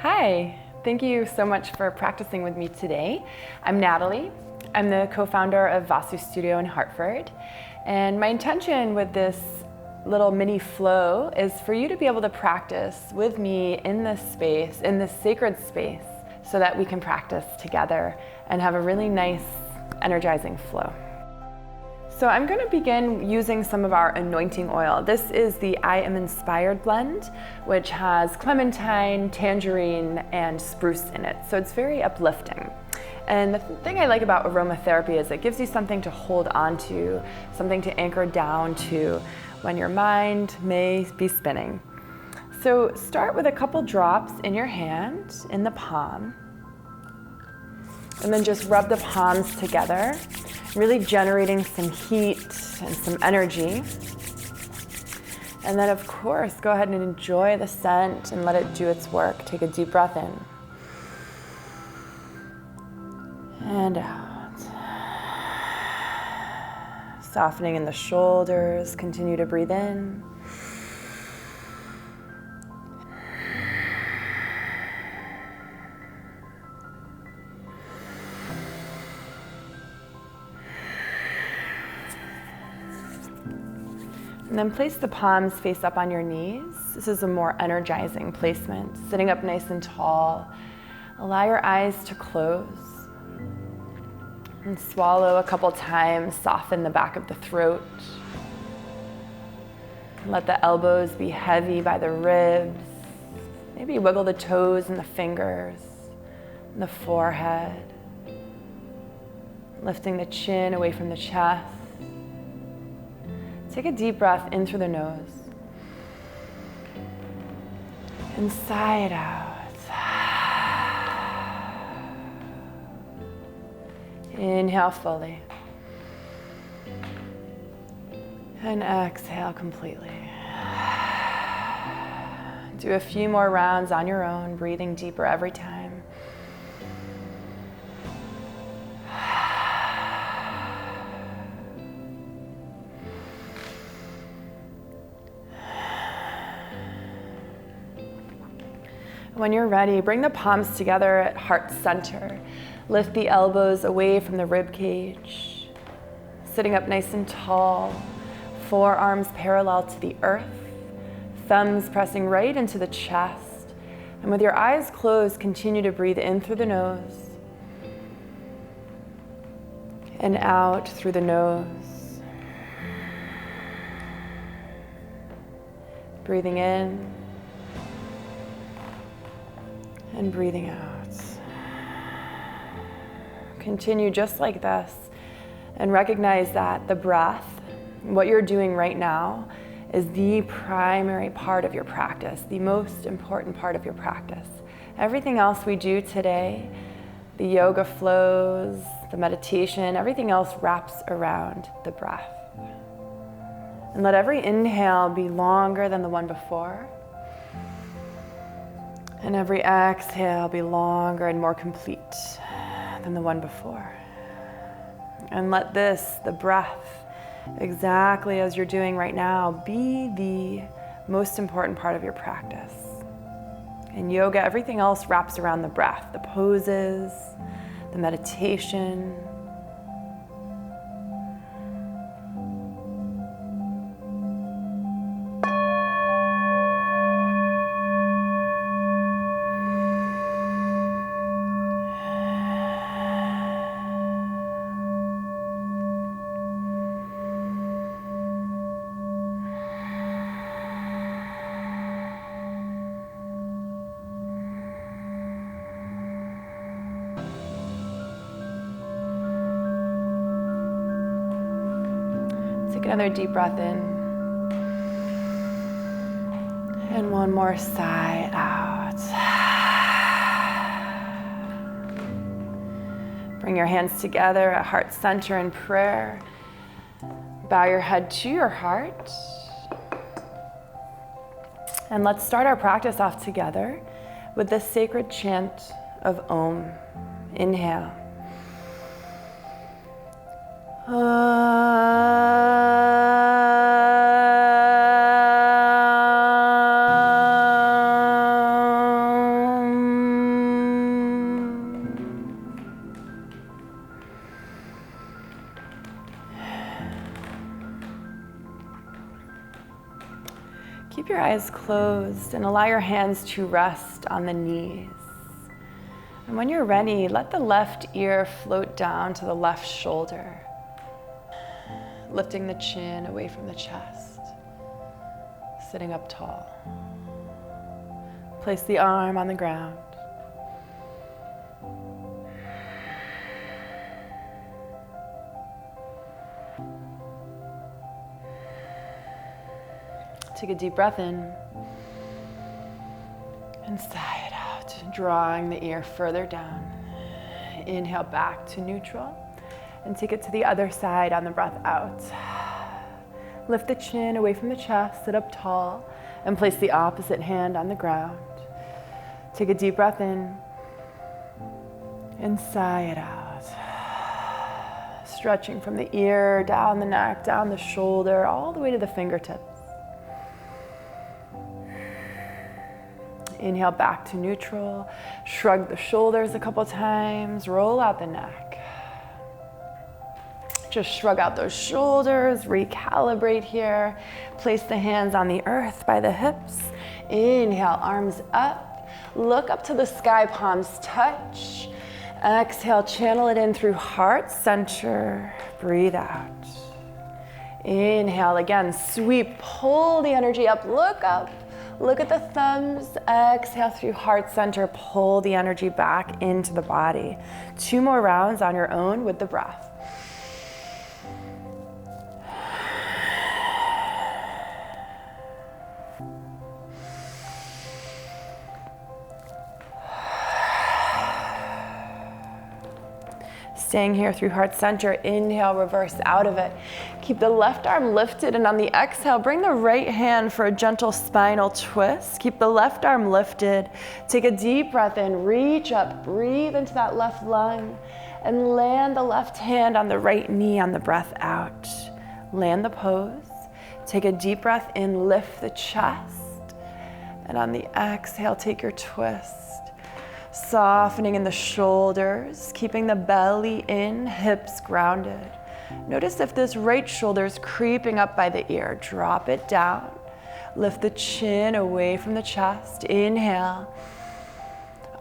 Hi, thank you so much for practicing with me today. I'm Natalie. I'm the co-founder of VASU Studio in Hartford. And my intention with this little mini flow is for you to be able to practice with me in this space, in this sacred space, so that we can practice together and have a really nice, energizing flow. So I'm going to begin using some of our anointing oil. This is the I Am Inspired blend, which has clementine, tangerine, and spruce in it. So it's very uplifting. And the thing I like about aromatherapy is it gives you something to hold on to, something to anchor down to when your mind may be spinning. So start with a couple drops in your hand, in the palm, and then just rub the palms together, really generating some heat and some energy. And then of course, go ahead and enjoy the scent and let it do its work. Take a deep breath in. And out. Softening in the shoulders, continue to breathe in. And then place the palms face up on your knees. This is a more energizing placement. Sitting up nice and tall. Allow your eyes to close. And swallow a couple times. Soften the back of the throat. Let the elbows be heavy by the ribs. Maybe wiggle the toes and the fingers. And the forehead. Lifting the chin away from the chest. Take a deep breath in through the nose. And sigh it out. Inhale fully. And exhale completely. Do a few more rounds on your own, breathing deeper every time. When you're ready, bring the palms together at heart center. Lift the elbows away from the rib cage. Sitting up nice and tall, forearms parallel to the earth, thumbs pressing right into the chest. And with your eyes closed, continue to breathe in through the nose and out through the nose. Breathing in and breathing out. Continue just like this and recognize that the breath, what you're doing right now, is the primary part of your practice, the most important part of your practice. Everything else we do today, the yoga flows, the meditation, everything else wraps around the breath. And let every inhale be longer than the one before. And every exhale be longer and more complete than the one before. And let this, the breath, exactly as you're doing right now, be the most important part of your practice. In yoga, everything else wraps around the breath, the poses, the meditation. Take another deep breath in. And one more sigh out. Bring your hands together at heart center in prayer. Bow your head to your heart. And let's start our practice off together with the sacred chant of Om. Inhale. Keep your eyes closed and allow your hands to rest on the knees. And when you're ready, let the left ear float down to the left shoulder, lifting the chin away from the chest, sitting up tall. Place the arm on the ground. Take a deep breath in and sigh it out, drawing the ear further down. Inhale back to neutral and take it to the other side on the breath out. Lift the chin away from the chest, sit up tall, and place the opposite hand on the ground. Take a deep breath in and sigh it out. Stretching from the ear, down the neck, down the shoulder, all the way to the fingertips. Inhale back to neutral. Shrug the shoulders a couple times. Roll out the neck. Just shrug out those shoulders. Recalibrate here. Place the hands on the earth by the hips. Inhale, arms up. Look up to the sky, palms touch. Exhale, channel it in through heart center. Breathe out. Inhale again, sweep, pull the energy up, look up. Look at the thumbs, exhale through heart center, pull the energy back into the body. 2 more rounds on your own with the breath. Staying here through heart center, inhale, reverse out of it. Keep the left arm lifted, and on the exhale, bring the right hand for a gentle spinal twist. Keep the left arm lifted. Take a deep breath in, reach up, breathe into that left lung, and land the left hand on the right knee on the breath out. Land the pose. Take a deep breath in, lift the chest, and on the exhale, take your twist. Softening in the shoulders, keeping the belly in, hips grounded. Notice if this right shoulder is creeping up by the ear, drop it down. Lift the chin away from the chest, inhale.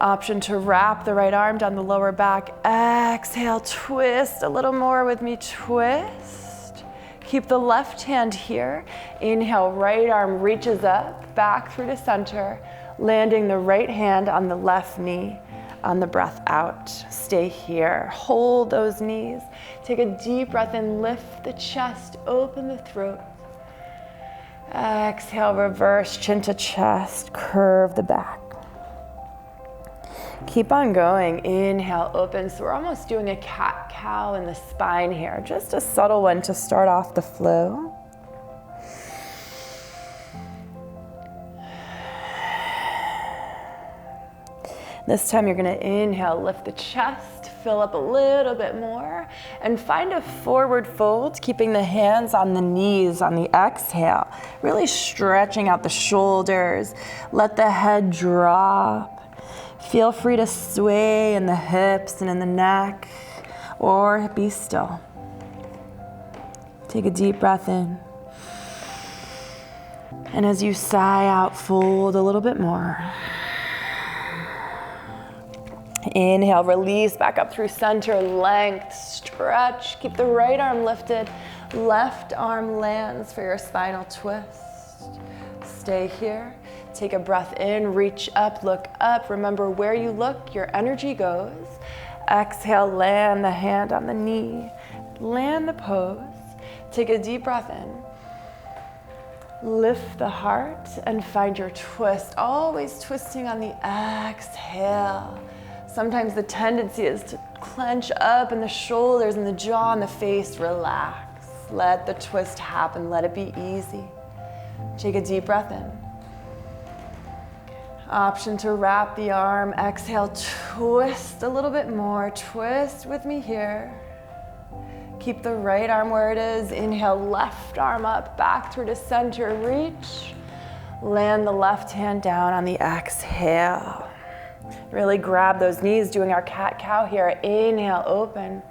Option to wrap the right arm down the lower back, exhale, twist a little more with me, twist. Keep the left hand here, inhale, right arm reaches up, back through to center. Landing the right hand on the left knee on the breath out. Stay here, hold those knees. Take a deep breath in, lift the chest, open the throat. Exhale, reverse, chin to chest, curve the back. Keep on going, inhale, open. So we're almost doing a cat-cow in the spine here. Just a subtle one to start off the flow. This time you're gonna inhale, lift the chest, fill up a little bit more, and find a forward fold, keeping the hands on the knees on the exhale, really stretching out the shoulders. Let the head drop. Feel free to sway in the hips and in the neck, or be still. Take a deep breath in. And as you sigh out, fold a little bit more. Inhale, release back up through center, length, stretch. Keep the right arm lifted, left arm lands for your spinal twist. Stay here. Take a breath in, reach up, look up. Remember, where you look, your energy goes. Exhale, land the hand on the knee. Land the pose. Take a deep breath in. Lift the heart and find your twist. Always twisting on the exhale. Sometimes the tendency is to clench up in the shoulders and the jaw and the face. Relax. Let the twist happen. Let it be easy. Take a deep breath in. Option to wrap the arm. Exhale, twist a little bit more. Twist with me here. Keep the right arm where it is. Inhale, left arm up, back through to center. Reach. Land the left hand down on the exhale. Really grab those knees, doing our cat-cow here. Inhale, open.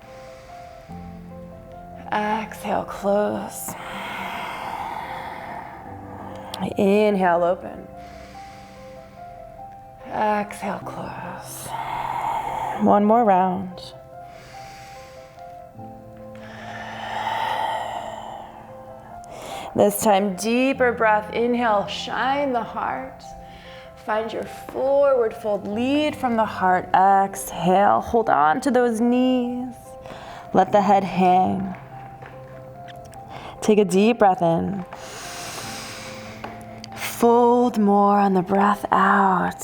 Exhale, close. Inhale, open. Exhale, close. One more round. This time, deeper breath. Inhale, shine the heart. Find your forward fold, lead from the heart. Exhale, hold on to those knees. Let the head hang. Take a deep breath in. Fold more on the breath out.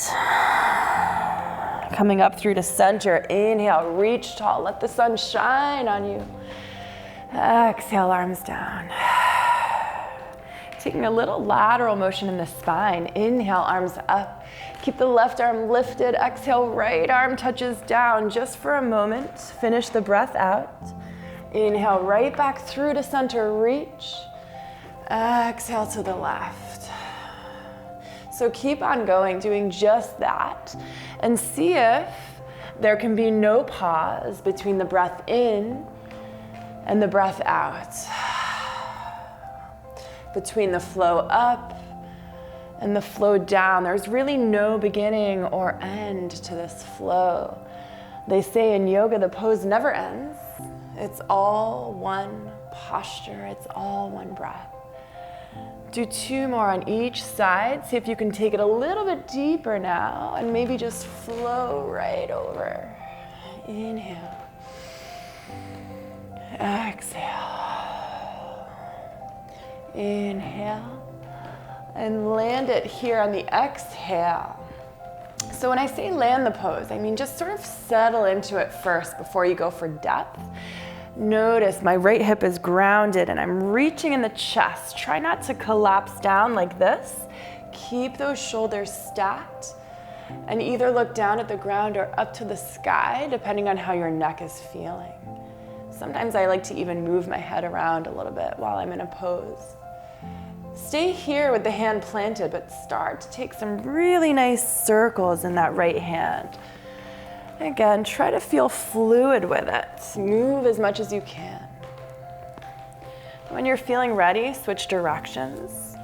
Coming up through to center. Inhale, reach tall. Let the sun shine on you. Exhale, arms down. Taking a little lateral motion in the spine. Inhale, arms up. Keep the left arm lifted. Exhale, right arm touches down just for a moment. Finish the breath out. Inhale, right back through to center, reach. Exhale to the left. So keep on going, doing just that. And see if there can be no pause between the breath in and the breath out. Between the flow up and the flow down. There's really no beginning or end to this flow. They say in yoga, the pose never ends. It's all one posture. It's all one breath. Do 2 more on each side. See if you can take it a little bit deeper now and maybe just flow right over. Inhale. Exhale. Inhale, and land it here on the exhale. So when I say land the pose, I mean just sort of settle into it first before you go for depth. Notice my right hip is grounded and I'm reaching in the chest. Try not to collapse down like this. Keep those shoulders stacked and either look down at the ground or up to the sky, depending on how your neck is feeling. Sometimes I like to even move my head around a little bit while I'm in a pose. Stay here with the hand planted, but start to take some really nice circles in that right hand. Again, try to feel fluid with it. Move as much as you can. When you're feeling ready, switch directions.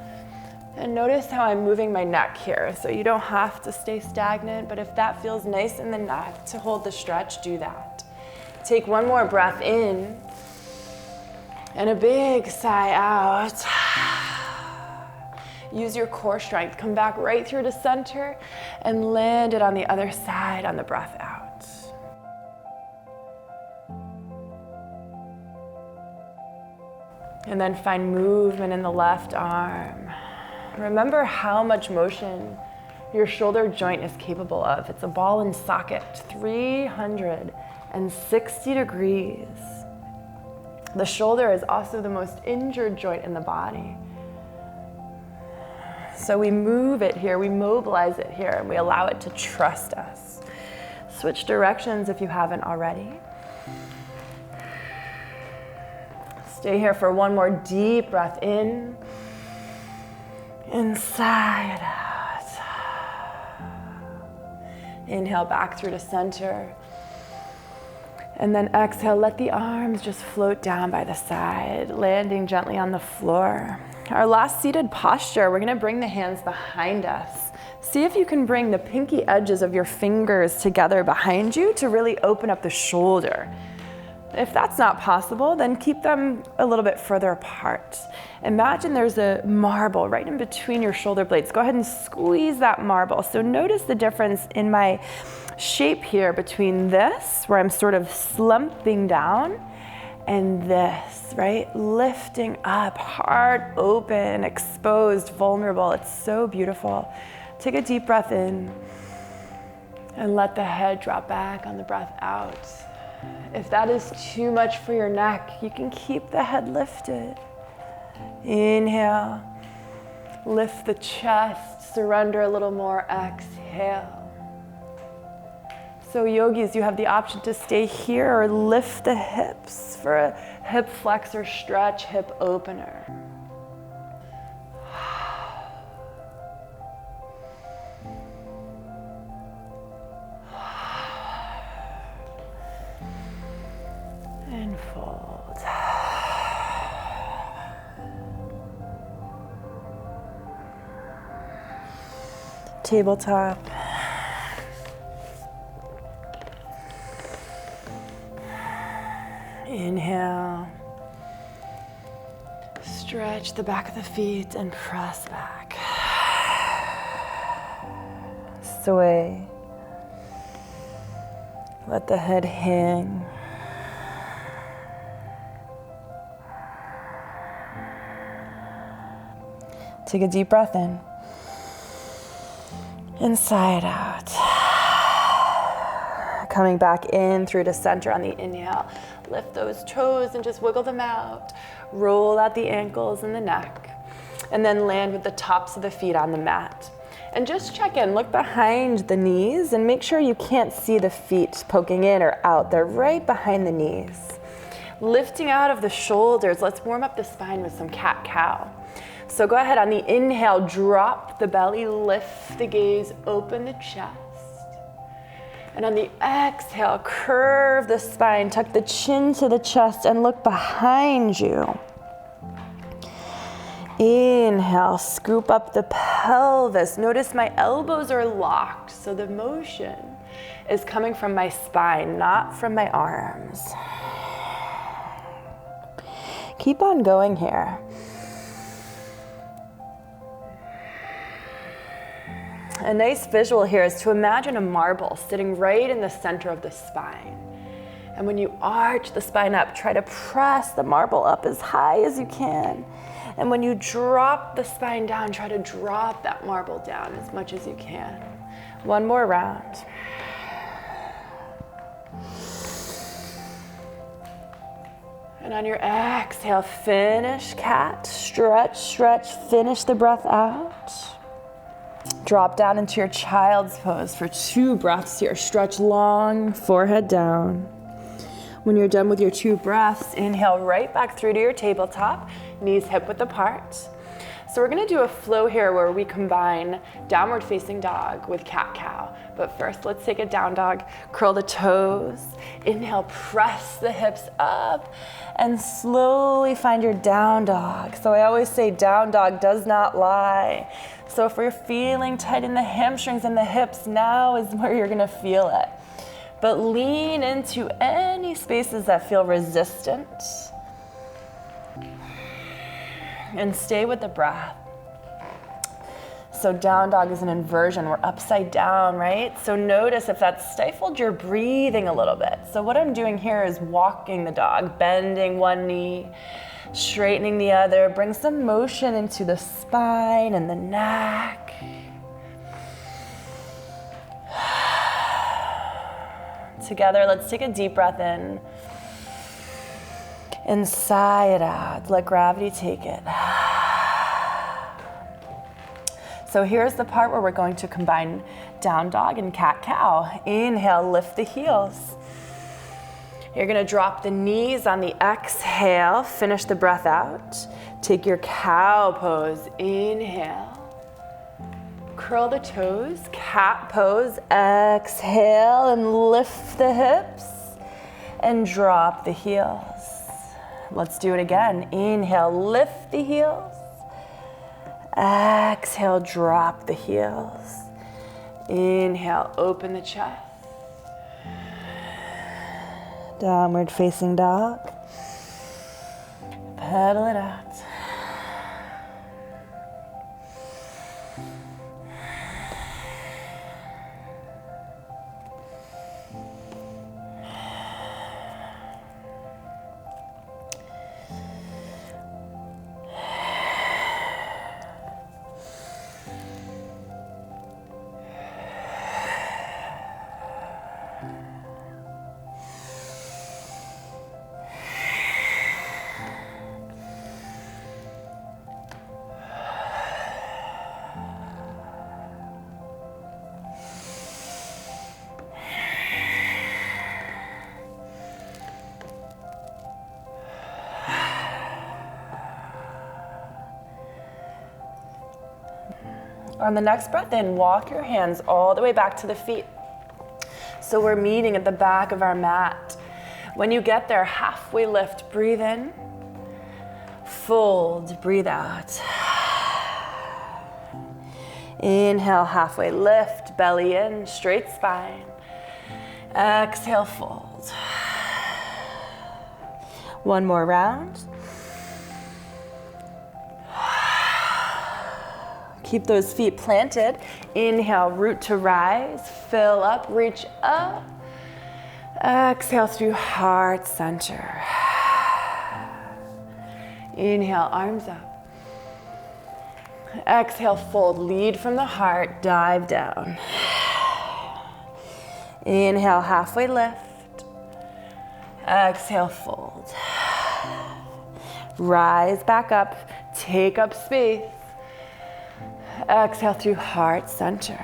And notice how I'm moving my neck here. So you don't have to stay stagnant, but if that feels nice in the neck to hold the stretch, do that. Take one more breath in and a big sigh out. Use your core strength. Come back right through to center and land it on the other side on the breath out. And then find movement in the left arm. Remember how much motion your shoulder joint is capable of. It's a ball and socket, 360 degrees. The shoulder is also the most injured joint in the body. So we move it here, we mobilize it here, and we allow it to trust us. Switch directions if you haven't already. Stay here for one more deep breath in. Inside out. Inhale back through to center. And then exhale, let the arms just float down by the side, landing gently on the floor. Our last seated posture, we're gonna bring the hands behind us. See if you can bring the pinky edges of your fingers together behind you to really open up the shoulder. If that's not possible, then keep them a little bit further apart. Imagine there's a marble right in between your shoulder blades. Go ahead and squeeze that marble. So notice the difference in my shape here between this, where I'm sort of slumping down, and this, right? Lifting up, heart open, exposed, vulnerable. It's so beautiful. Take a deep breath in and let the head drop back on the breath out. If that is too much for your neck, you can keep the head lifted. Inhale, lift the chest, surrender a little more, exhale. So yogis, you have the option to stay here or lift the hips for a hip flexor stretch, hip opener. And fold. tabletop. Inhale. Stretch the back of the feet and press back. Sway. Let the head hang. Take a deep breath in. Inside out. Coming back in through to center on the inhale. Lift those toes and just wiggle them out. Roll out the ankles and the neck. And then land with the tops of the feet on the mat. And just check in, look behind the knees and make sure you can't see the feet poking in or out. They're right behind the knees. Lifting out of the shoulders, let's warm up the spine with some cat-cow. So go ahead, on the inhale, drop the belly, lift the gaze, open the chest. And on the exhale, curve the spine, tuck the chin to the chest and look behind you. Inhale, scoop up the pelvis. Notice my elbows are locked, so the motion is coming from my spine, not from my arms. Keep on going here. A nice visual here is to imagine a marble sitting right in the center of the spine. And when you arch the spine up, try to press the marble up as high as you can. And when you drop the spine down, try to drop that marble down as much as you can. One more round. And on your exhale, finish cat, stretch, stretch, finish the breath out. Drop down into your child's pose for 2 breaths here. Stretch long, forehead down. When you're done with your 2 breaths, inhale right back through to your tabletop, knees hip width apart. So we're gonna do a flow here where we combine downward facing dog with cat-cow. But first, let's take a down dog, curl the toes. Inhale, press the hips up, and slowly find your down dog. So I always say down dog does not lie. So if we're feeling tight in the hamstrings and the hips, now is where you're gonna feel it. But lean into any spaces that feel resistant. And stay with the breath. So down dog is an inversion. We're upside down, right? So notice if that's stifled your breathing a little bit. So what I'm doing here is walking the dog, bending one knee, straightening the other. Bring some motion into the spine and the neck. Together, let's take a deep breath in. And sigh it out. Let gravity take it. So here's the part where we're going to combine down dog and cat-cow. Inhale, lift the heels. You're gonna drop the knees on the exhale. Finish the breath out. Take your cow pose. Inhale. Curl the toes, cat pose. Exhale and lift the hips and drop the heels. Let's do it again. Inhale, lift the heels. Exhale, drop the heels. Inhale, open the chest. Downward facing dog. Pedal it out. On the next breath in, walk your hands all the way back to the feet. So we're meeting at the back of our mat. When you get there, halfway lift, breathe in, fold, breathe out. Inhale, halfway lift, belly in, straight spine. Exhale, fold. One more round. Keep those feet planted. Inhale, root to rise, fill up, reach up. Exhale through heart center. Inhale, arms up. Exhale, fold, lead from the heart, dive down. Inhale, halfway lift. Exhale, fold. Rise back up, take up space. Exhale through heart center.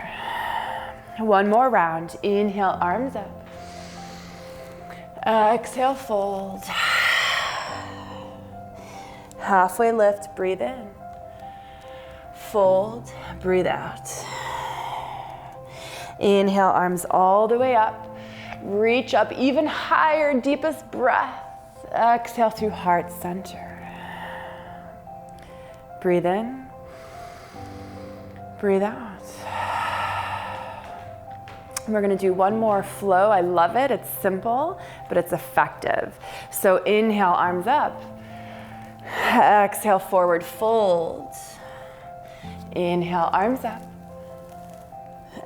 One more round. Inhale, arms up. Exhale, fold. Halfway lift, breathe in. Fold, breathe out. Inhale, arms all the way up. Reach up even higher, deepest breath. Exhale through heart center. Breathe in. Breathe out. We're gonna do one more flow. I love it. It's simple, but it's effective. So inhale, arms up. Exhale, forward fold. Inhale, arms up.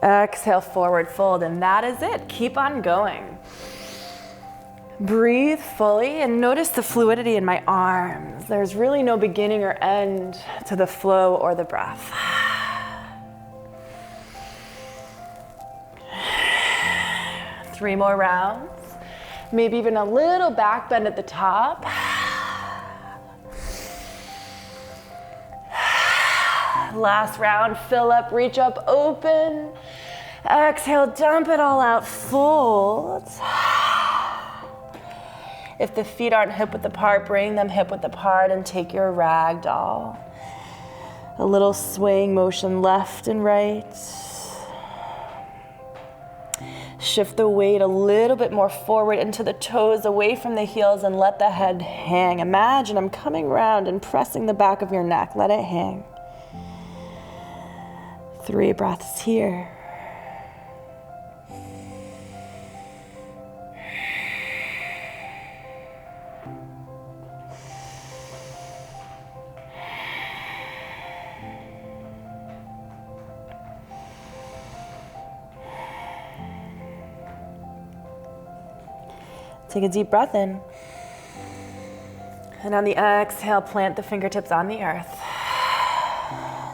Exhale, forward fold, and that is it. Keep on going. Breathe fully and notice the fluidity in my arms. There's really no beginning or end to the flow or the breath. 3 more rounds. Maybe even a little back bend at the top. Last round, fill up, reach up, open. Exhale, dump it all out, fold. If the feet aren't hip width apart, bring them hip width apart and take your rag doll. A little swaying motion left and right. Shift the weight a little bit more forward into the toes, away from the heels, and let the head hang. Imagine I'm coming around and pressing the back of your neck. Let it hang. 3 breaths here. Take a deep breath in. And on the exhale, plant the fingertips on the earth.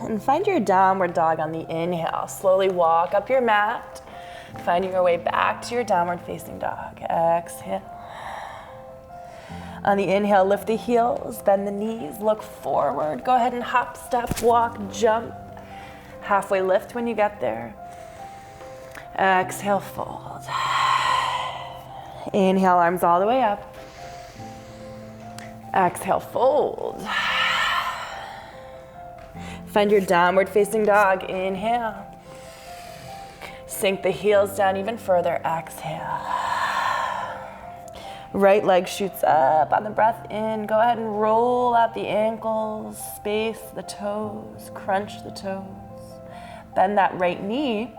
And find your downward dog on the inhale. Slowly walk up your mat, finding your way back to your downward facing dog. Exhale. On the inhale, lift the heels, bend the knees, look forward. Go ahead and hop, step, walk, jump. Halfway lift when you get there. Exhale, fold. Inhale, arms all the way up. Exhale, fold. Find your downward facing dog. Inhale. Sink the heels down even further. Exhale. Right leg shoots up on the breath in. Go ahead and roll out the ankles, space the toes, crunch the toes. Bend that right knee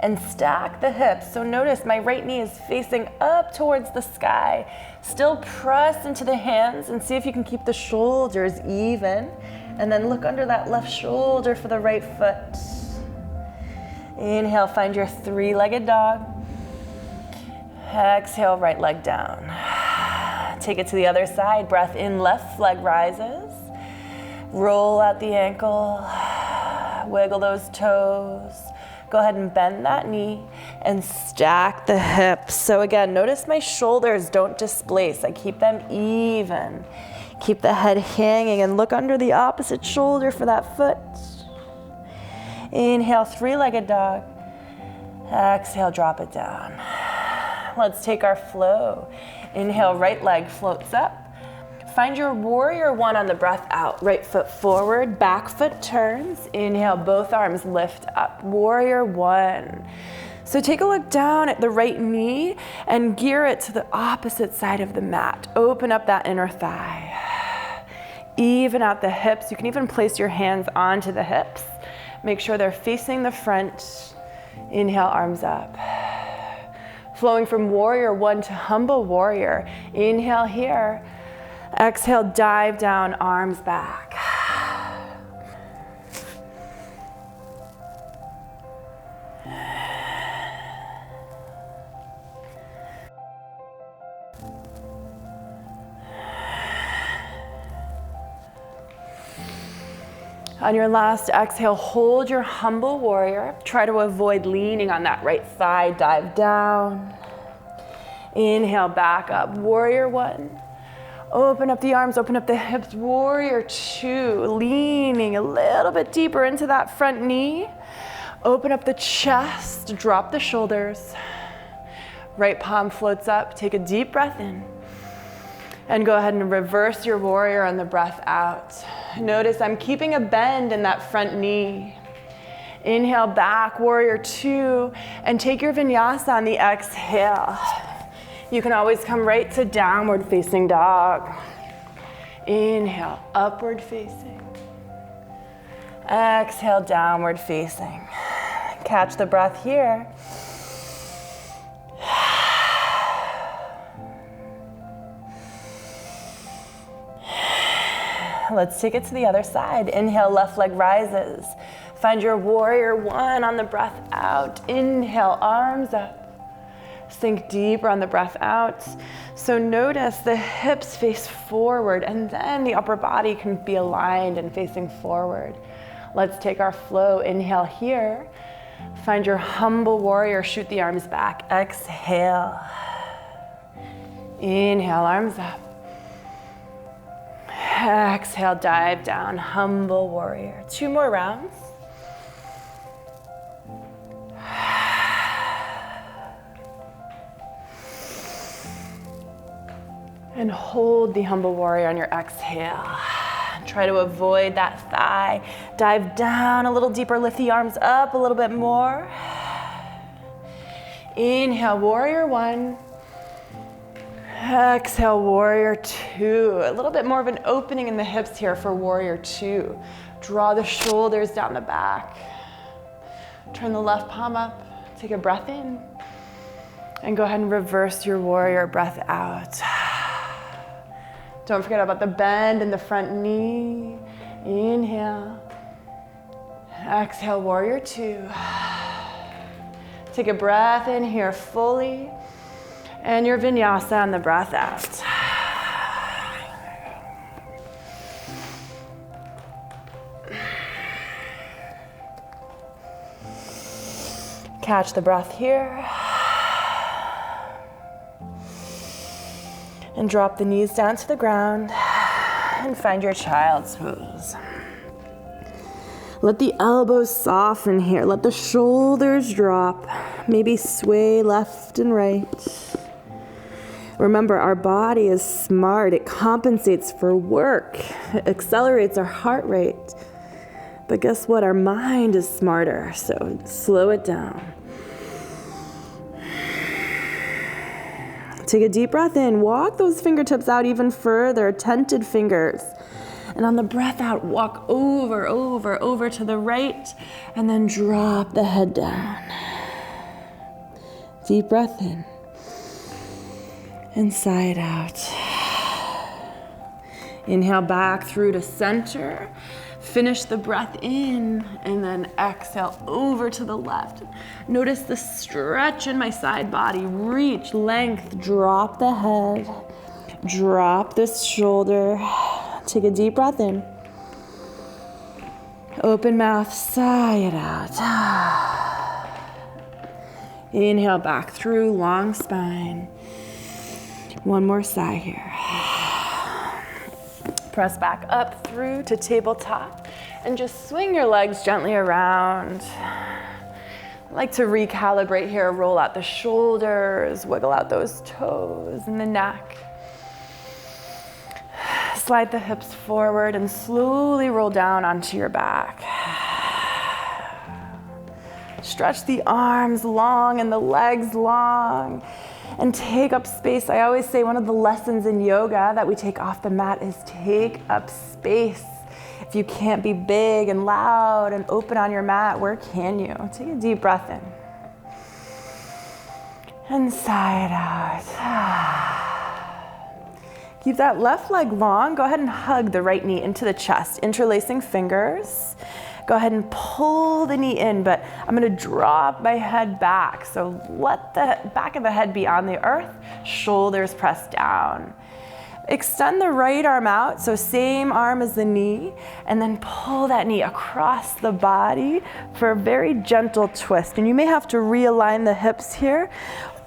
and stack the hips. So notice my right knee is facing up towards the sky. Still press into the hands and see if you can keep the shoulders even. And then look under that left shoulder for the right foot. Inhale, find your 3-legged dog. Exhale, right leg down. Take it to the other side. Breath in, left leg rises. Roll out the ankle. Wiggle those toes. Go ahead and bend that knee and stack the hips. So again, notice my shoulders don't displace. I keep them even. Keep the head hanging and look under the opposite shoulder for that foot. Inhale, 3-legged dog. Exhale, drop it down. Let's take our flow. Inhale, right leg floats up. Find your warrior 1 on the breath out. Right foot forward, back foot turns. Inhale, both arms lift up. Warrior 1. So take a look down at the right knee and gear it to the opposite side of the mat. Open up that inner thigh. Even out the hips. You can even place your hands onto the hips. Make sure they're facing the front. Inhale, arms up. Flowing from warrior one to humble warrior. Inhale here. Exhale, dive down, arms back. On your last exhale, hold your humble warrior. Try to avoid leaning on that right thigh. Dive down. Inhale, back up. Warrior one. Open up the arms, open up the hips. Warrior two. Leaning a little bit deeper into that front knee. Open up the chest. Drop the shoulders. Right palm floats up. Take a deep breath in. And go ahead and reverse your warrior on the breath out. Notice I'm keeping a bend in that front knee. Inhale back, warrior two, and take your vinyasa on the exhale. You can always come right to downward facing dog. Inhale, upward facing. Exhale, downward facing. Catch the breath here. Let's take it to the other side. Inhale, left leg rises. Find your warrior one on the breath out. Inhale, arms up. Sink deeper on the breath out. So notice the hips face forward and then the upper body can be aligned and facing forward. Let's take our flow. Inhale here. Find your humble warrior. Shoot the arms back. Exhale. Inhale, arms up. Exhale, dive down, humble warrior. 2 more rounds. And hold the humble warrior on your exhale. Try to avoid that thigh. Dive down a little deeper, lift the arms up a little bit more. Inhale, warrior one. Exhale, warrior two. A little bit more of an opening in the hips here for warrior two. Draw the shoulders down the back. Turn the left palm up. Take a breath in. And go ahead and reverse your warrior breath out. Don't forget about the bend in the front knee. Inhale. Exhale, warrior two. Take a breath in here fully. And your vinyasa on the breath out. Catch the breath here. And drop the knees down to the ground and find your child's pose. Let the elbows soften here. Let the shoulders drop. Maybe sway left and right. Remember, our body is smart. It compensates for work. It accelerates our heart rate. But guess what? Our mind is smarter, so slow it down. Take a deep breath in. Walk those fingertips out even further, tented fingers. And on the breath out, walk over to the right, and then drop the head down. Deep breath in. And side out. Inhale back through to center. Finish the breath in and then exhale over to the left. Notice the stretch in my side body. Reach, length, drop the head. Drop this shoulder. Take a deep breath in. Open mouth, sigh it out. Inhale back through, long spine. One more sigh here. Press back up through to tabletop and just swing your legs gently around. I like to recalibrate here, roll out the shoulders, wiggle out those toes and the neck. Slide the hips forward and slowly roll down onto your back. Stretch the arms long and the legs long. And take up space. I always say one of the lessons in yoga that we take off the mat is take up space. If you can't be big and loud and open on your mat, where can you? Take a deep breath in. And sigh it out. Keep that left leg long. Go ahead and hug the right knee into the chest, interlacing fingers. Go ahead and pull the knee in, but I'm gonna drop my head back. So let the back of the head be on the earth, shoulders pressed down. Extend the right arm out, so same arm as the knee, and then pull that knee across the body for a very gentle twist. And you may have to realign the hips here.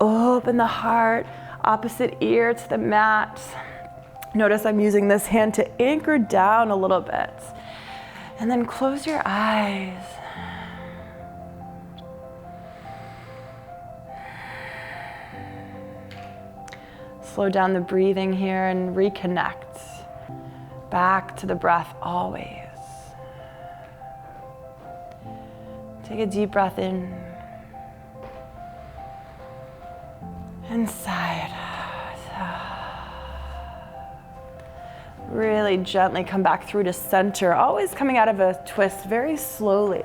Open the heart, opposite ear to the mat. Notice I'm using this hand to anchor down a little bit. And then close your eyes. Slow down the breathing here and reconnect back to the breath always. Take a deep breath in and sigh it out. Really gently come back through to center, always coming out of a twist very slowly.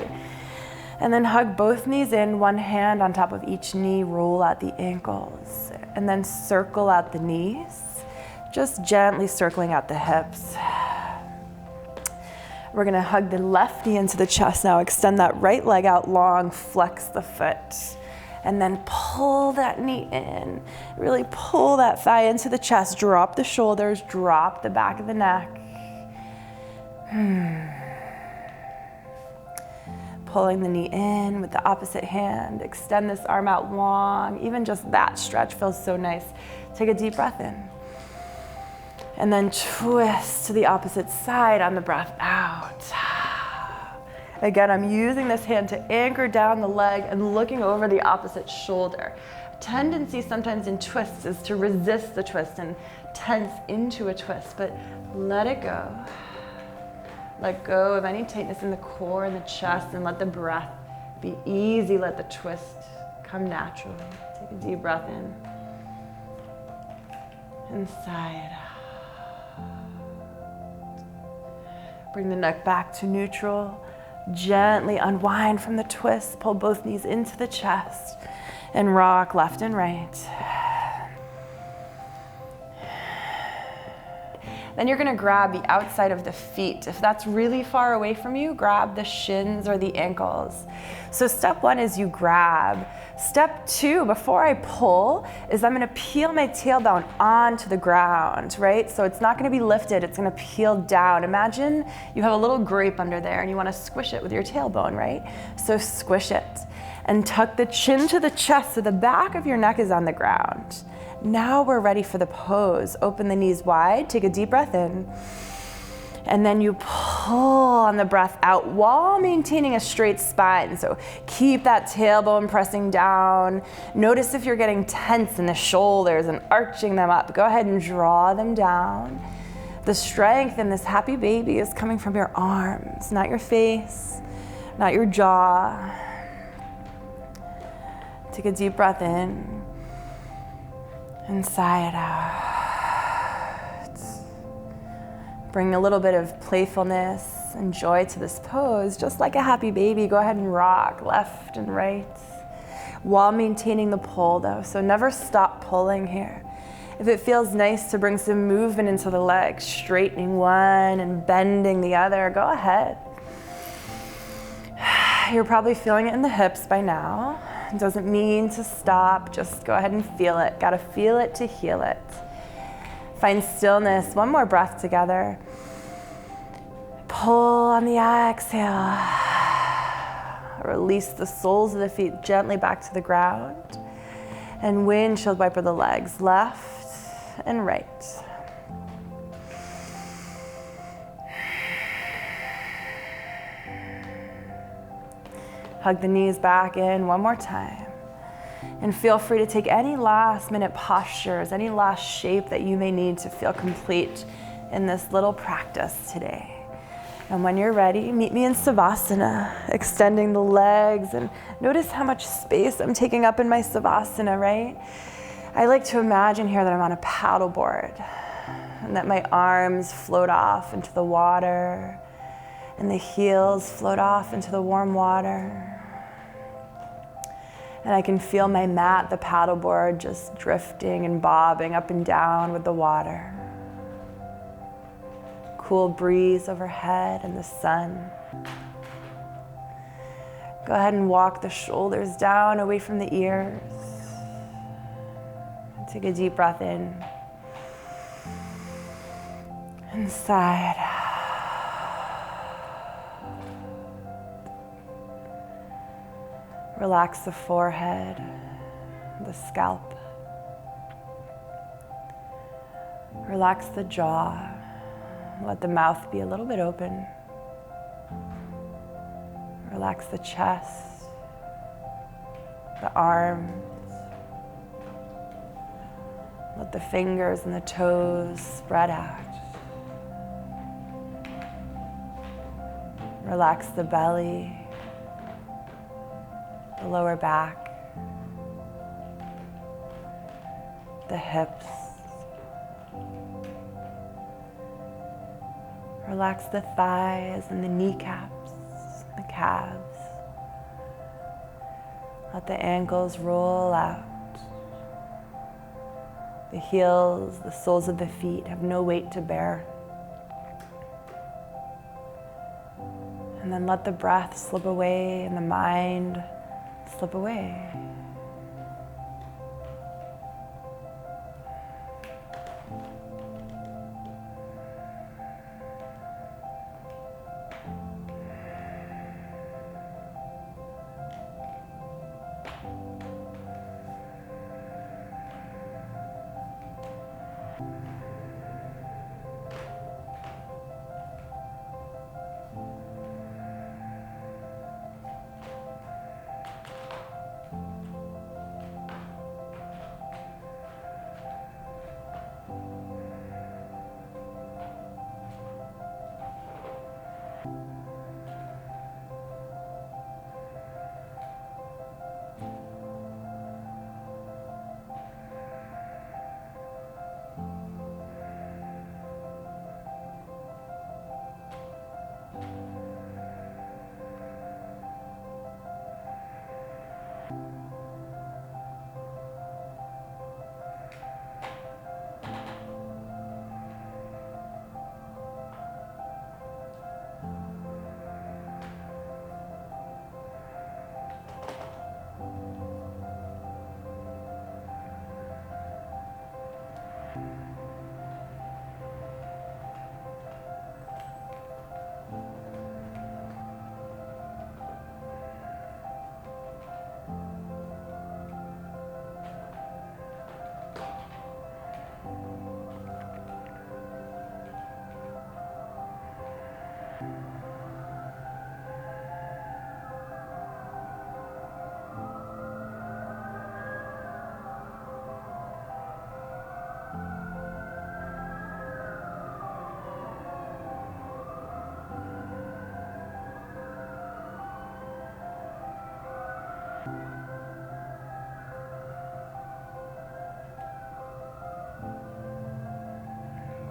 And then hug both knees in, one hand on top of each knee, roll out the ankles, and then circle out the knees, just gently circling out the hips. We're gonna hug the left knee into the chest now, extend that right leg out long, flex the foot, and then pull that knee in. Really pull that thigh into the chest, drop the shoulders, drop the back of the neck. Pulling the knee in with the opposite hand, extend this arm out long. Even just that stretch feels so nice. Take a deep breath in. And then twist to the opposite side on the breath out. Again, I'm using this hand to anchor down the leg and looking over the opposite shoulder. A tendency sometimes in twists is to resist the twist and tense into a twist, but let it go. Let go of any tightness in the core and the chest, and let the breath be easy. Let the twist come naturally. Take a deep breath in and sigh it out. Bring the neck back to neutral. Gently unwind from the twist, pull both knees into the chest, and rock left and right. Then you're gonna grab the outside of the feet. If that's really far away from you, grab the shins or the ankles. So step one is you grab. Step two, before I pull, is I'm gonna peel my tailbone onto the ground, right? So it's not gonna be lifted, it's gonna peel down. Imagine you have a little grape under there and you wanna squish it with your tailbone, right? So squish it and tuck the chin to the chest so the back of your neck is on the ground. Now we're ready for the pose. Open the knees wide, take a deep breath in. And then you pull on the breath out while maintaining a straight spine. So keep that tailbone pressing down. Notice if you're getting tense in the shoulders and arching them up. Go ahead and draw them down. The strength in this happy baby is coming from your arms, not your face, not your jaw. Take a deep breath in and sigh it out. Bring a little bit of playfulness and joy to this pose. Just like a happy baby, go ahead and rock left and right while maintaining the pull though. So never stop pulling here. If it feels nice to bring some movement into the legs, straightening one and bending the other, go ahead. You're probably feeling it in the hips by now. It doesn't mean to stop, just go ahead and feel it. Gotta feel it to heal it. Find stillness, one more breath together. Pull on the exhale. Release the soles of the feet gently back to the ground. And windshield wiper the legs, left and right. Hug the knees back in one more time. And feel free to take any last minute postures, any last shape that you may need to feel complete in this little practice today. And when you're ready, meet me in Savasana, extending the legs, and notice how much space I'm taking up in my Savasana, right? I like to imagine here that I'm on a paddleboard and that my arms float off into the water And the heels float off into the warm water. And I can feel my mat, the paddleboard, just drifting and bobbing up and down with the water. Cool breeze overhead and the sun. Go ahead and walk the shoulders down away from the ears. Take a deep breath in. And sigh. Relax the forehead, the scalp. Relax the jaw. Let the mouth be a little bit open. Relax the chest, the arms. Let the fingers and the toes spread out. Relax the belly, the lower back, the hips. Relax the thighs and the kneecaps, the calves. Let the ankles roll out. The heels, the soles of the feet have no weight to bear. And then let the breath slip away and the mind slip away.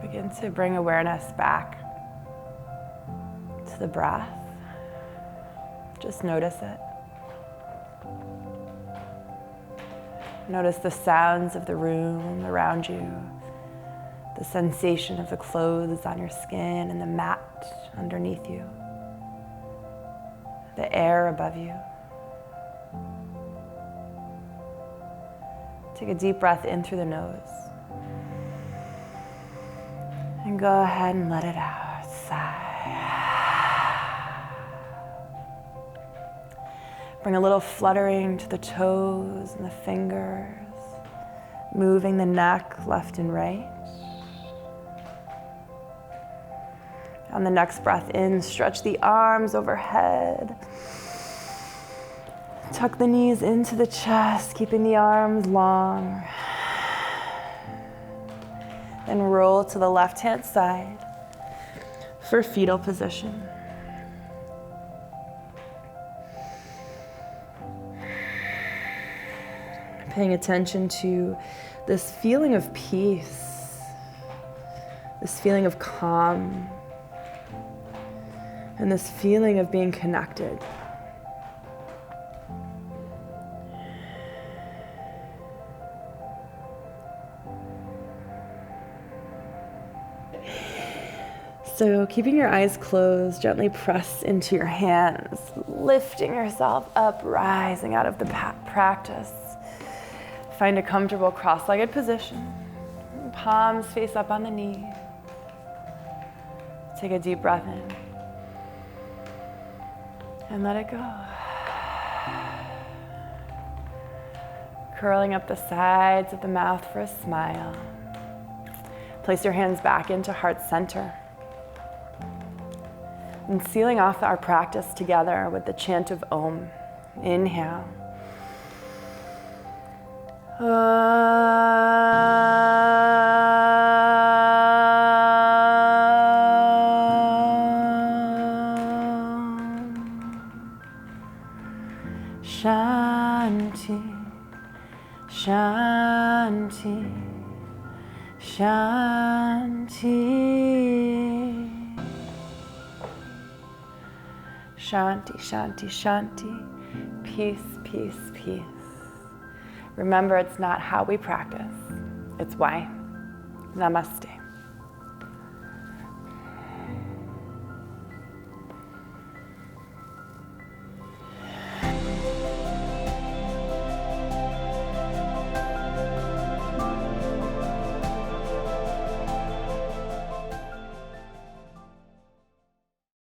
Begin to bring awareness back to the breath. Just notice it. Notice the sounds of the room around you, the sensation of the clothes on your skin and the mat underneath you, the air above you. Take a deep breath in through the nose. And go ahead and let it out. Sigh. Bring a little fluttering to the toes and the fingers, moving the neck left and right. On the next breath in, stretch the arms overhead. Tuck the knees into the chest, keeping the arms long. Then roll to the left-hand side for fetal position. Paying attention to this feeling of peace, this feeling of calm, and this feeling of being connected. So keeping your eyes closed, gently press into your hands, lifting yourself up, rising out of the practice. Find a comfortable cross-legged position. Palms face up on the knee. Take a deep breath in and let it go. Curling up the sides of the mouth for a smile. Place your hands back into heart center. And sealing off our practice together with the chant of Om. Inhale. Shanti, Shanti, Shanti. Shanti, Shanti, Shanti. Peace, peace, peace. Remember, it's not how we practice, it's why. Namaste.